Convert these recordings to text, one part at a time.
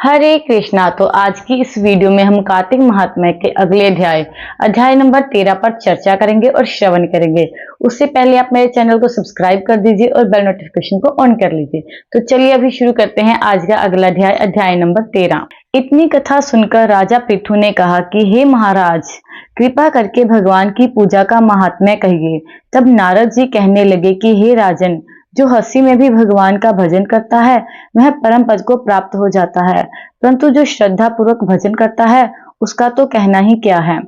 हरे कृष्णा। तो आज की इस वीडियो में हम कार्तिक महात्म्य के अगले अध्याय नंबर 13 पर चर्चा करेंगे और श्रवण करेंगे। उससे पहले आप मेरे चैनल को सब्सक्राइब कर दीजिए और बेल नोटिफिकेशन को ऑन कर लीजिए। तो चलिए अभी शुरू करते हैं आज का अगला अध्याय नंबर 13। इतनी कथा सुनकर राजा पृथु ने कहा कि हे महाराज, कृपा करके भगवान की पूजा का महात्म्य कहिए। तब नारद जी कहने लगे कि हे राजन, जो हंसी में भी भगवान का भजन करता है वह परम पद को प्राप्त हो जाता है, परंतु जो श्रद्धा पूर्वक भजन करता है उसका तो कहना ही क्या है।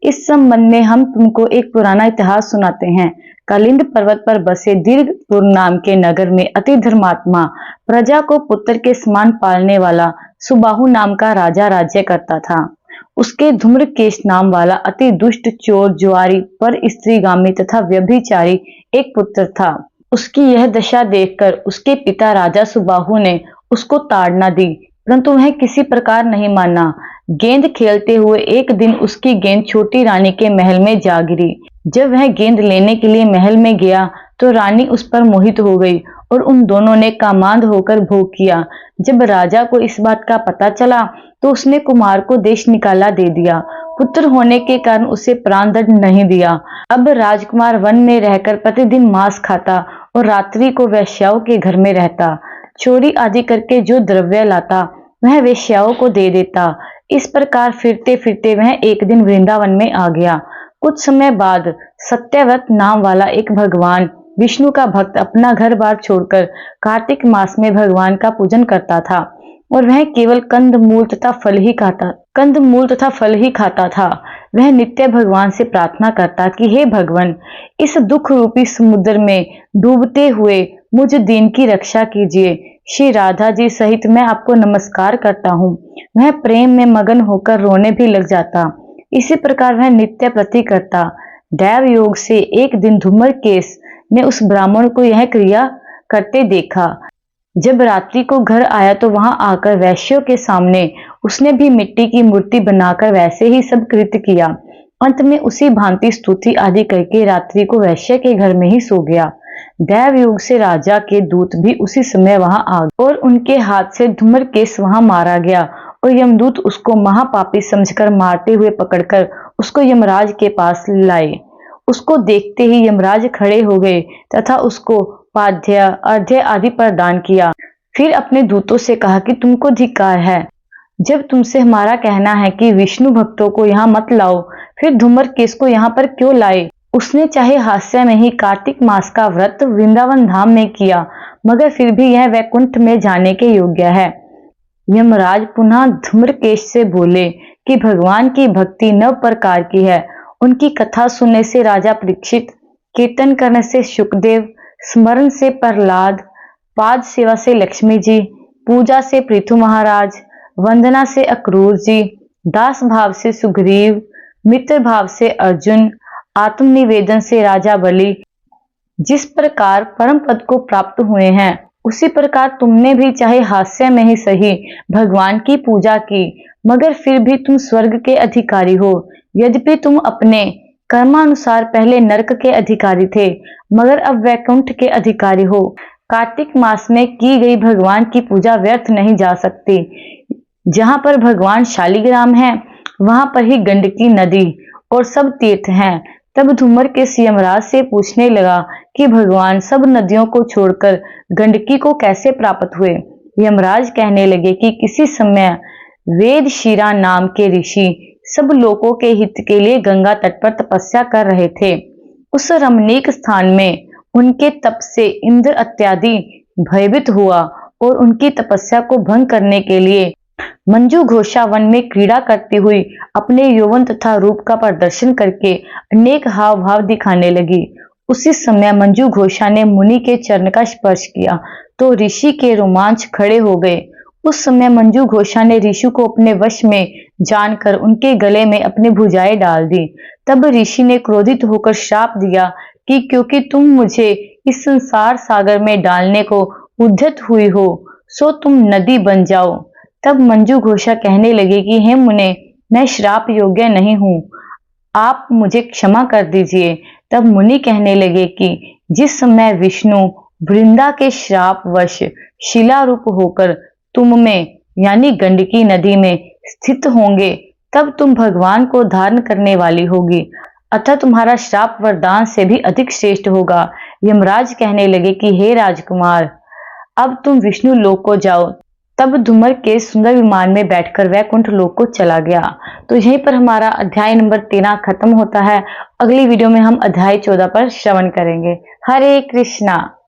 इस संबंध में हम तुमको एक पुराना इतिहास सुनाते हैं। कलिंद पर्वत पर बसे दीर्घपुर नाम के नगर में अति धर्मात्मा, प्रजा को पुत्र के समान पालने वाला सुबाहु नाम का राजा राज्य करता था। उसके धूम्रकेश नाम वाला अति दुष्ट, चोर, जुआरी, पर स्त्रीगामी तथा व्यभिचारी एक पुत्र था। उसकी यह दशा देखकर उसके पिता राजा सुबाहु ने उसको ताड़ना दी, परंतु वह किसी प्रकार नहीं माना। गेंद खेलते हुए एक दिन उसकी गेंद छोटी रानी के महल में जा गिरी। जब वह गेंद लेने के लिए महल में गया तो रानी उस पर मोहित हो गई और उन दोनों ने कामांध होकर भोग किया। जब राजा को इस बात का पता चला तो उसने कुमार को देश निकाला दे दिया। पुत्र होने के कारण उसे प्राण दंड नहीं दिया। अब राजकुमार वन में रहकर प्रतिदिन मांस खाता और रात्रि को वेश्याओं के घर में रहता। चोरी आदि करके जो द्रव्य लाता वह वेश्याओं को दे देता। इस प्रकार फिरते फिरते वह एक दिन वृंदावन में आ गया। कुछ समय बाद सत्यव्रत नाम वाला एक भगवान विष्णु का भक्त अपना घर बार छोड़कर कार्तिक मास में भगवान का पूजन करता था और वह केवल कंदमूल तथा फल ही खाता था। वह नित्य भगवान से प्रार्थना करता कि हे भगवान, इस दुख रूपी समुद्र में डूबते हुए मुझ दीन की रक्षा कीजिए। श्री राधा जी सहित मैं आपको नमस्कार करता हूँ। वह प्रेम में मगन होकर रोने भी लग जाता। इसी प्रकार वह नित्य प्रति करता। दैव योग से एक दिन धूम्रकेश ने उस ब्राह्मण को यह क्रिया करते देखा। जब रात्रि को घर आया तो वहां आकर वैश्यों के सामने उसने भी मिट्टी की मूर्ति बनाकर वैसे ही सब कृत्य किया। अंत में उसी भांति स्तुति आदि करके रात्रि को वैश्य के घर में ही सो गया। दैव योग से राजा के दूत भी उसी समय वहां आ गए और उनके हाथ से धूम्रकेश वहां मारा गया और यमदूत उसको महापापी समझकर मारते हुए पकड़कर उसको यमराज के पास लाए। उसको देखते ही यमराज खड़े हो गए तथा उसको पाद्य, अर्घ्य आदि प्रदान किया। फिर अपने दूतों से कहा कि तुमको धिक्कार है, जब तुमसे हमारा कहना है कि विष्णु भक्तों को यहाँ मत लाओ, फिर धूम्रकेश को यहाँ पर क्यों लाए। उसने चाहे हास्य में ही कार्तिक मास का व्रत वृंदावन धाम में किया, मगर फिर भी यह वैकुंठ में जाने के योग्य है। यमराज पुनः धूम्रकेश से बोले कि भगवान की भक्ति 9 प्रकार की है। उनकी कथा सुनने से राजा परीक्षित, कीर्तन करने से शुकदेव, स्मरण से प्रहलाद, पाद सेवा से लक्ष्मी जी, पूजा से पृथु महाराज, वंदना से अक्रूर जी, दास भाव से सुग्रीव, मित्र भाव से अर्जुन, आत्मनिवेदन से राजा बलि जिस प्रकार परम पद को प्राप्त हुए हैं, उसी प्रकार तुमने भी चाहे हास्य में ही सही भगवान की पूजा की, मगर फिर भी तुम स्वर्ग के अधिकारी हो। यद्यपि तुम अपने कर्मानुसार पहले नरक के अधिकारी थे, मगर अब वैकुंठ के अधिकारी हो। कार्तिक मास में की गई भगवान की पूजा व्यर्थ नहीं जा सकती। जहां पर भगवान शालिग्राम है वहां पर ही गंडकी नदी और सब तीर्थ हैं। तब धूम्रकेश यमराज से पूछने लगा कि भगवान सब नदियों को छोड़कर गंडकी को कैसे प्राप्त हुए। यमराज कहने लगे कि किसी समय वेदशिरा नाम के ऋषि सब लोगों के हित के लिए गंगा तट पर तपस्या कर रहे थे। उस रमणीक स्थान में उनके तप से इंद्र इत्यादि भयभीत हुआ और उनकी तपस्या को भंग करने के लिए मंजू घोषा वन में क्रीड़ा करती हुई अपने यौवन तथा रूप का प्रदर्शन करके अनेक हाव भाव दिखाने लगी। उसी समय मंजू घोषा ने मुनि के चरण का स्पर्श किया तो ऋषि के रोमांच खड़े हो गए। उस समय मंजू घोषा ने ऋषि को अपने वश में जानकर उनके गले में अपनी भुजाएं डाल दी। तब ऋषि ने क्रोधित होकर श्राप दिया कि क्योंकि तुम मुझे इस संसार सागर में डालने को उद्यत हुई हो, सो तुम नदी बन जाओ। तब मंजू घोषा कहने लगे कि हे मुने, मैं श्राप योग्य नहीं हूँ, आप मुझे क्षमा कर दीजिए। तब मुनि कहने लगे कि जिस समय विष्णु वृंदा के श्राप वश शिला रूप होकर तुम में यानी गंडकी नदी में स्थित होंगे, तब तुम भगवान को धारण करने वाली होगी, अतः तुम्हारा श्राप वरदान से भी अधिक श्रेष्ठ होगा। यमराज कहने लगे कि हे राजकुमार, अब तुम विष्णु लोक को जाओ। तब धूमर के सुंदर विमान में बैठकर वैकुंठ लोक को चला गया। तो यहीं पर हमारा अध्याय नंबर 13 खत्म होता है। अगली वीडियो में हम अध्याय 14 पर श्रवण करेंगे। हरे कृष्णा।